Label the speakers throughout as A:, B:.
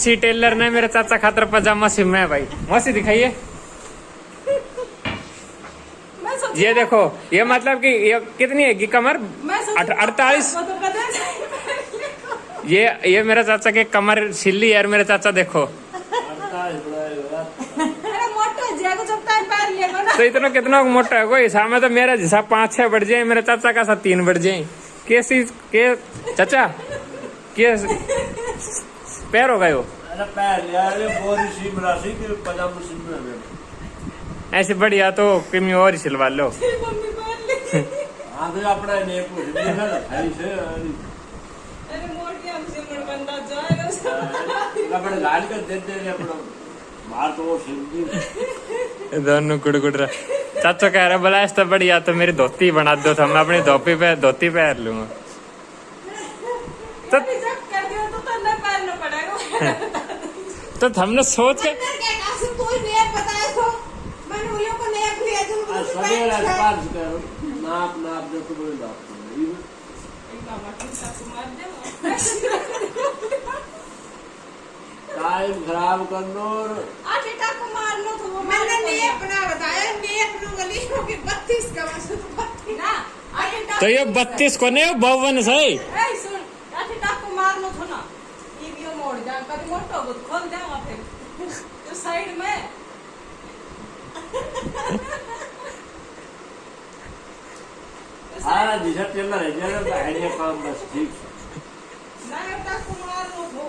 A: मौसी टेलर ने मेरे चाचा खातर पजामा सिम है भाई। मौसी दिखाइए, ये देखो, ये मतलब कि ये कितनी है कमर? 48। ये मेरा चाचा के कमर सिल्ली यार। मेरे चाचा देखो तो इतना कितना मोटा है कोई सामने। तो मेरा जैसा 5-6 बढ़ जाए, मेरे चाचा का सा 3 बढ़ जाए। कैसी के चाचा के पैर हो गए हो ऐसे बढ़िया तो कमी और ही सिलवा लो। दोनों कुड़ रहा। चाचा कह रहा बोला ऐसा बढ़िया तो मेरी धोती बना दो, तो मैं अपनी धोती पहन लूंगा। तो हमने सोच के
B: टाइम खराब कर लो
C: मैंने नेक ना बताया, नेक नो गली के 32 का
A: तो ये 32 को नहीं 52 सही।
C: सुन आठे टाकू मारनो थो ना, ये भी मोड़ जा कभी मोटो तो खोल देगा फिर तो साइड में।
B: सारा जिसे टेलर है जरा आइडिया काम बस ठीक
C: ना टाकू मारनो थो।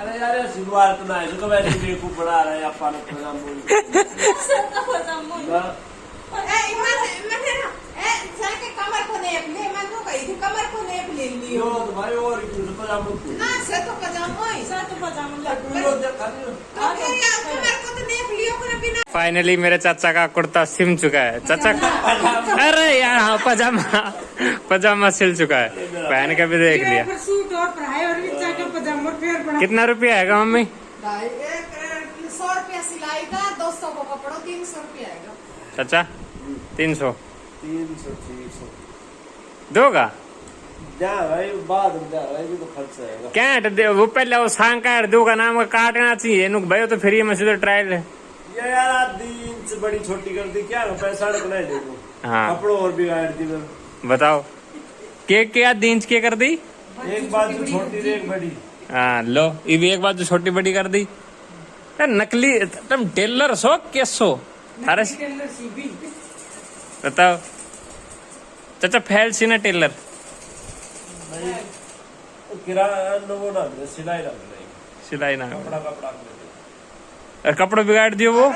B: अरे यार शुरुआत में है तो वैसे भी खूब बड़ा रहा है अपन प्रोग्राम बोल
C: ए मैंने ना ए जाके कमर को नेप ले, मैं तो कही थी कमर को नेप ले लियो
B: तो भाई और कुछ पजामा
C: ना से तो पजामा लग
B: लो देखा नहीं
C: तो यार कमर को तो नेप लियो को बिना।
A: फाइनली मेरे चाचा का कुर्ता सिम चुका है। चाचा अरे यार हाँ पजामा सिल चुका है, पहन के भी देख लिया।
C: सूट और पढ़ाई और जाके पजामा फेर पड़ा।
A: कितना रुपया आएगा मम्मी?
C: 100 रुपया सिलाई का, 200 को कपड़ों, 300 रुपया आएगा।
A: चाचा 300
B: 300
A: दोगा
B: जा भाई बाद में जा भाई भी तो खर्च आएगा।
A: क्या दे वो पहले वो सांग का दो का नाम काटना चाहिए नुक भाई तो फिर ये मैं सीधे ट्रायल है
B: ये यार आधी इंच बड़ी छोटी कर दी क्या पैसा रखना है देखो।
A: हाँ
B: कपड़ों और बिगाड़ दी मैं।
A: बताओ क्या 3 इंच के कर दी?
B: एक बात जो छोटी एक बड़ी।
A: हाँ लो ये भी एक बात जो छोटी बड़ी कर दी। नकली तुम टेलर सो कैसो अरे बताओ चाचा फैल सी ना टेलर
B: किराना वो ना सिलाई ना
A: और कपड़ा बिगाड़ दियो वो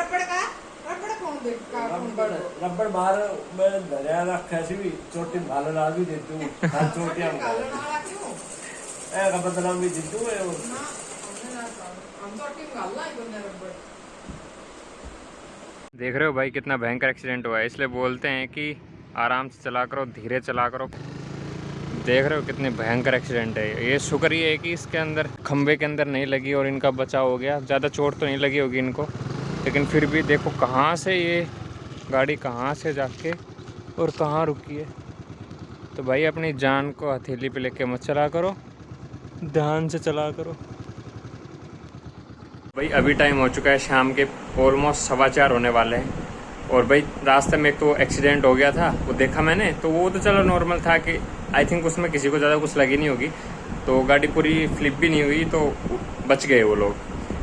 B: रबड़ बाहर मैं धरिया रखा सी भी चोटी भालो डाल भी देती हूँ चोटियां बदनाम भी देती हूँ।
A: देख रहे हो भाई कितना भयंकर एक्सीडेंट हुआ है, इसलिए बोलते हैं कि आराम से चला करो, धीरे चला करो। देख रहे हो कितने भयंकर एक्सीडेंट है। ये शुक्र ये है कि इसके अंदर खंबे के अंदर नहीं लगी और इनका बचाव हो गया। ज़्यादा चोट तो नहीं लगी होगी इनको, लेकिन फिर भी देखो कहाँ से ये गाड़ी कहाँ से जाके और कहाँ रुकी है। तो भाई अपनी जान को हथेली पे लेके मत चला करो, ध्यान से चला करो। भाई अभी टाइम हो चुका है शाम के ऑलमोस्ट 4:15 होने वाले हैं। और भाई रास्ते में एक तो एक्सीडेंट हो गया था, वो देखा मैंने, तो वो तो चलो नॉर्मल था कि आई थिंक उसमें किसी को ज़्यादा कुछ लगी नहीं होगी, तो गाड़ी पूरी फ्लिप भी नहीं हुई, तो बच गए वो लोग।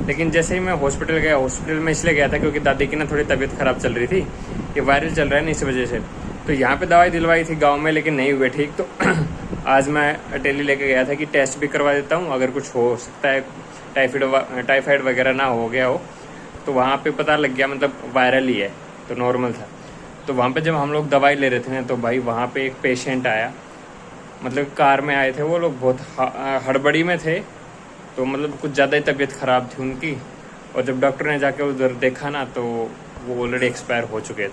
A: लेकिन जैसे ही मैं हॉस्पिटल गया, हॉस्पिटल में इसलिए गया था क्योंकि दादी की ना थोड़ी तबीयत ख़राब चल रही थी, ये वायरल चल रहा है ना इस वजह से। तो यहाँ पे दवाई दिलवाई थी गाँव में, लेकिन नहीं हुए ठीक। तो आज मैं अटेली लेके गया था कि टेस्ट भी करवा देता हूँ, अगर कुछ हो सकता है टाइफाइड वगैरह ना हो गया हो। तो वहाँ पे पता लग गया मतलब वायरल ही है, तो नॉर्मल था। तो वहाँ पे जब हम लोग दवाई ले रहे थे ना, तो भाई वहाँ पे एक पेशेंट आया, मतलब कार में आए थे वो लोग, बहुत हड़बड़ी में थे, तो मतलब कुछ ज़्यादा ही तबीयत ख़राब थी उनकी। और जब डॉक्टर ने जाके उधर देखा ना, तो वो ऑलरेडी एक्सपायर हो चुके थे।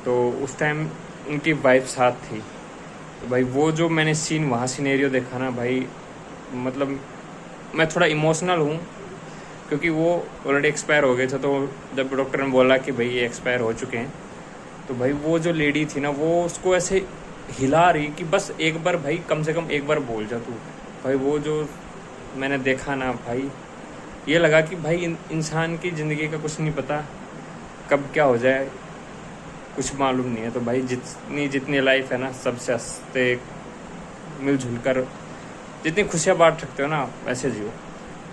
A: तो उस टाइम उनकी वाइफ साथ थी। तो भाई वो जो मैंने सीन वहाँ सिनेरियो देखा ना भाई, मतलब मैं थोड़ा इमोशनल हूँ क्योंकि वो ऑलरेडी एक्सपायर हो गए थे। तो जब डॉक्टर ने बोला कि भाई ये एक्सपायर हो चुके हैं, तो भाई वो जो लेडी थी ना, वो उसको ऐसे हिला रही कि बस एक बार भाई कम से कम एक बार बोल जा तू। भाई वो जो मैंने देखा ना भाई, ये लगा कि भाई इंसान की ज़िंदगी का कुछ नहीं पता, कब क्या हो जाए कुछ मालूम नहीं है। तो भाई जितनी लाइफ है ना, सबसे हंसते मिलजुल कर जितनी खुशियाँ बांट सकते हो ना, वैसे जियो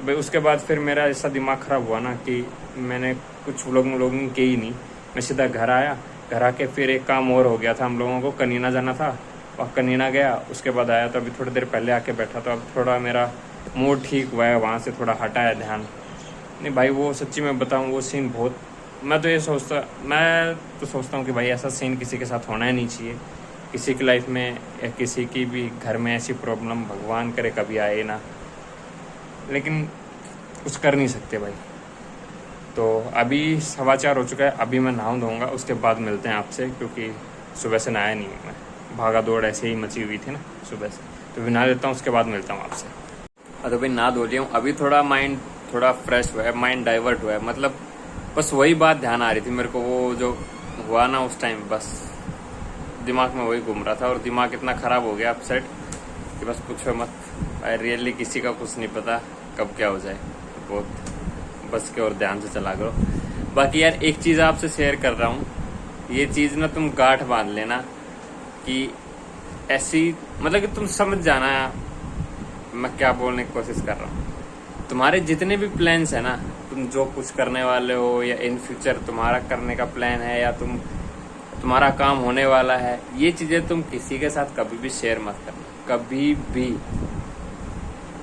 A: भाई। उसके बाद फिर मेरा ऐसा दिमाग ख़राब हुआ ना कि मैंने कुछ व्लॉगिंग की ही नहीं। मैं सीधा घर आया, घर आके फिर एक काम और हो गया था, हम लोगों को कनीना जाना था और कनीना गया। उसके बाद आया तो अभी थोड़ी देर पहले आके बैठा, तो अब थोड़ा मेरा मूड ठीक हुआ है, वहाँ से थोड़ा हटा है ध्यान। नहीं भाई, वो सच्ची में बताऊँ, वो सीन बहुत, मैं तो सोचता हूँ कि भाई ऐसा सीन किसी के साथ होना ही नहीं चाहिए, किसी की लाइफ में या किसी की भी घर में ऐसी प्रॉब्लम भगवान करे कभी आए ना, लेकिन कुछ कर नहीं सकते भाई। तो अभी 4:15 हो चुका है, अभी मैं नहा धोऊंगा, उसके बाद मिलते हैं आपसे, क्योंकि सुबह से नहाया नहीं हूँ मैं, भागा दौड़ ऐसे ही मची हुई थी ना सुबह से, तो भी नहा लेता हूँ, उसके बाद मिलता हूँ आपसे। तो भाई नहा धो लिया हूँ, अभी थोड़ा माइंड थोड़ा फ्रेश हुआ है, माइंड डाइवर्ट हुआ है, मतलब बस वही बात ध्यान आ रही थी मेरे को, वो जो हुआ ना उस टाइम, बस दिमाग में वही घूम रहा था और दिमाग इतना ख़राब हो गया अपसेट कि बस पूछो मत। रियली किसी का कुछ नहीं पता कब क्या हो जाए, बहुत बस के और ध्यान से चला करो। बाकी यार एक चीज़ आपसे शेयर कर रहा हूँ, ये चीज़ ना तुम गांठ बांध लेना कि ऐसी, मतलब कि तुम समझ जाना मैं क्या बोलने की कोशिश कर रहा हूँ। तुम्हारे जितने भी प्लान्स है ना, तुम जो कुछ करने वाले हो या इन फ्यूचर तुम्हारा करने का प्लान है या तुम्हारा काम होने वाला है, ये चीज़ें तुम किसी के साथ कभी भी शेयर मत करना, कभी भी।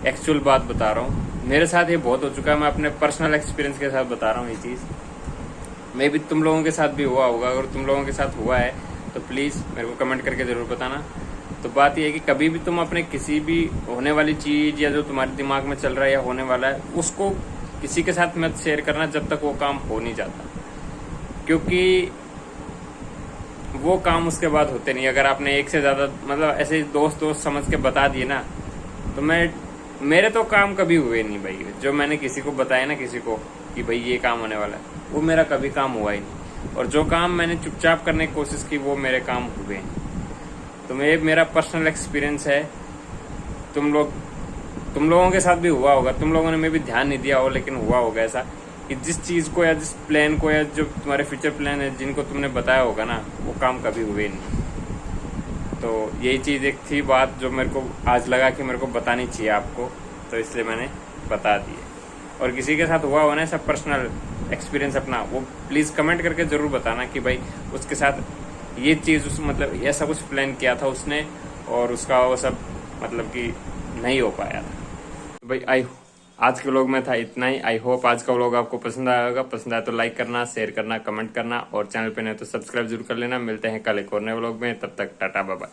A: एक्चुअल बात बता रहा हूँ, मेरे साथ ये बहुत हो चुका है, मैं अपने पर्सनल एक्सपीरियंस के साथ बता रहा हूँ ये चीज़। मे भी तुम लोगों के साथ भी हुआ होगा, अगर तुम लोगों के साथ हुआ है तो प्लीज़ मेरे को कमेंट करके ज़रूर बताना। तो बात यह है कि कभी भी तुम अपने किसी भी होने वाली चीज़ या जो तुम्हारे दिमाग में चल रहा है या होने वाला है, उसको किसी के साथ मत शेयर करना जब तक वो काम हो नहीं जाता, क्योंकि वो काम उसके बाद होते नहीं। अगर आपने एक से ज़्यादा मतलब ऐसे दोस्त समझ के बता दिए ना, तो मेरे तो काम कभी हुए नहीं भाई। जो मैंने किसी को बताया ना, किसी को कि भाई ये काम होने वाला है, वो मेरा कभी काम हुआ ही नहीं। और जो काम मैंने चुपचाप करने की कोशिश की, वो मेरे काम हुए। तो मेरा पर्सनल एक्सपीरियंस है, तुम लोगों के साथ भी हुआ होगा, तुम लोगों ने में भी ध्यान नहीं दिया हो, लेकिन हुआ होगा ऐसा कि जिस चीज़ को या जिस प्लान को या जो तुम्हारे फ्यूचर प्लान है जिनको तुमने बताया होगा ना, वो काम कभी हुए नहीं। तो यही चीज़ एक थी बात जो मेरे को आज लगा कि मेरे को बतानी चाहिए आपको, तो इसलिए मैंने बता दी है। और किसी के साथ हुआ हो ना ऐसा पर्सनल एक्सपीरियंस अपना, वो प्लीज़ कमेंट करके ज़रूर बताना कि भाई उसके साथ ये चीज़ मतलब ऐसा कुछ प्लान किया था उसने और उसका वो सब मतलब कि नहीं हो पाया था। भाई आज के व्लॉग में था इतना ही। आई होप आज का व्लॉग आपको पसंद आया होगा। पसंद आया तो लाइक करना, शेयर करना, कमेंट करना और चैनल पे नहीं तो सब्सक्राइब जरूर कर लेना। मिलते हैं कल एक और नए व्लॉग में, तब तक टाटा बाय बाय।